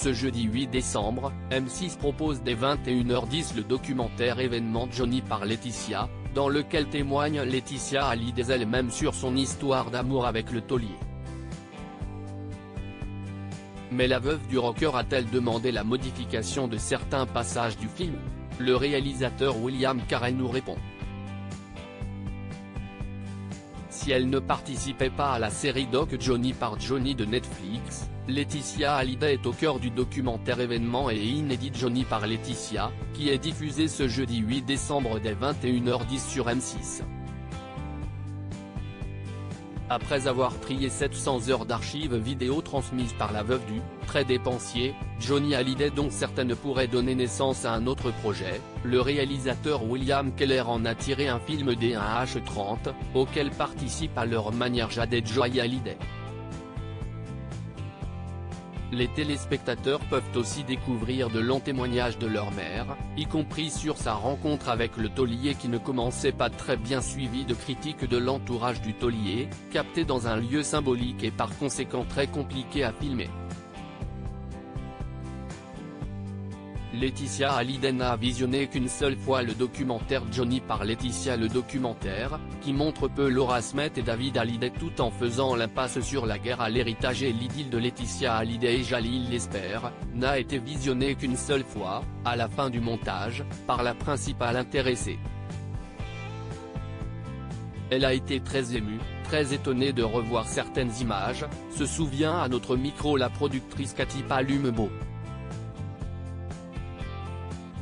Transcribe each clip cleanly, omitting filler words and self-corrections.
Ce jeudi 8 décembre, M6 propose dès 21h10 le documentaire événement Johnny par Laetitia, dans lequel témoigne Laetitia Hallyday elle-même sur son histoire d'amour avec le taulier. Mais la veuve du rocker a-t-elle demandé la modification de certains passages du film? Le réalisateur William Carell nous répond. Si elle ne participait pas à la série doc Johnny par Johnny de Netflix, Laetitia Hallyday est au cœur du documentaire événement et inédit Johnny par Laetitia, qui est diffusé ce jeudi 8 décembre dès 21h10 sur M6. Après avoir trié 700 heures d'archives vidéo transmises par la veuve du très dépensier Johnny Hallyday, dont certaines pourraient donner naissance à un autre projet, le réalisateur William Keller en a tiré un film D1H30, auquel participent à leur manière Jade et Joy Hallyday. Les téléspectateurs peuvent aussi découvrir de longs témoignages de leur mère, y compris sur sa rencontre avec le taulier qui ne commençait pas très bien, suivi de critiques de l'entourage du taulier, capté dans un lieu symbolique et par conséquent très compliqué à filmer. Laetitia Hallyday n'a visionné qu'une seule fois le documentaire Johnny par Laetitia. Le documentaire, qui montre peu Laura Smith et David Hallyday tout en faisant l'impasse sur la guerre à l'héritage et l'idylle de Laetitia Hallyday et Jalil Lesper, n'a été visionné qu'une seule fois, à la fin du montage, par la principale intéressée. Elle a été très émue, très étonnée de revoir certaines images, se souvient à notre micro la productrice Cathy Palumbo.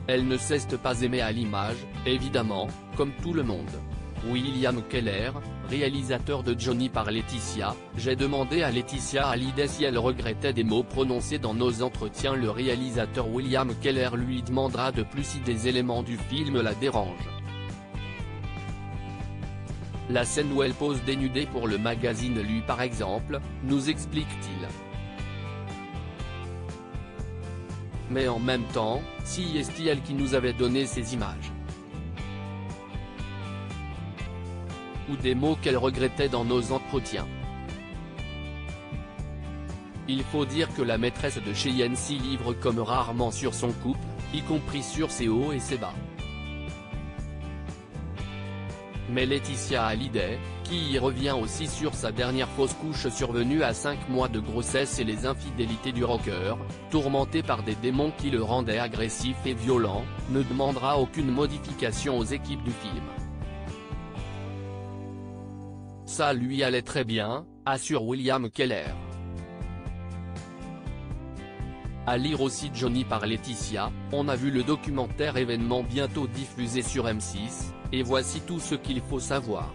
Elle ne cesse de pas aimer à l'image, évidemment, comme tout le monde. William Keller, réalisateur de Johnny par Laetitia, j'ai demandé à Laetitia Hallyday si elle regrettait des mots prononcés dans nos entretiens. Le réalisateur William Keller lui demandera de plus si des éléments du film la dérangent. La scène où elle pose dénudée pour le magazine Lui par exemple, nous explique-t-il. Mais en même temps, si est-il elle qui nous avait donné ces images? Ou des mots qu'elle regrettait dans nos entretiens? Il faut dire que la maîtresse de Cheyenne s'y livre comme rarement sur son couple, y compris sur ses hauts et ses bas. Mais Laetitia Hallyday, qui y revient aussi sur sa dernière fausse couche survenue à 5 mois de grossesse et les infidélités du rocker, tourmenté par des démons qui le rendaient agressif et violent, ne demandera aucune modification aux équipes du film. Ça lui allait très bien, assure William Keller. À lire aussi Johnny par Laetitia, on a vu le documentaire événement bientôt diffusé sur M6, et voici tout ce qu'il faut savoir.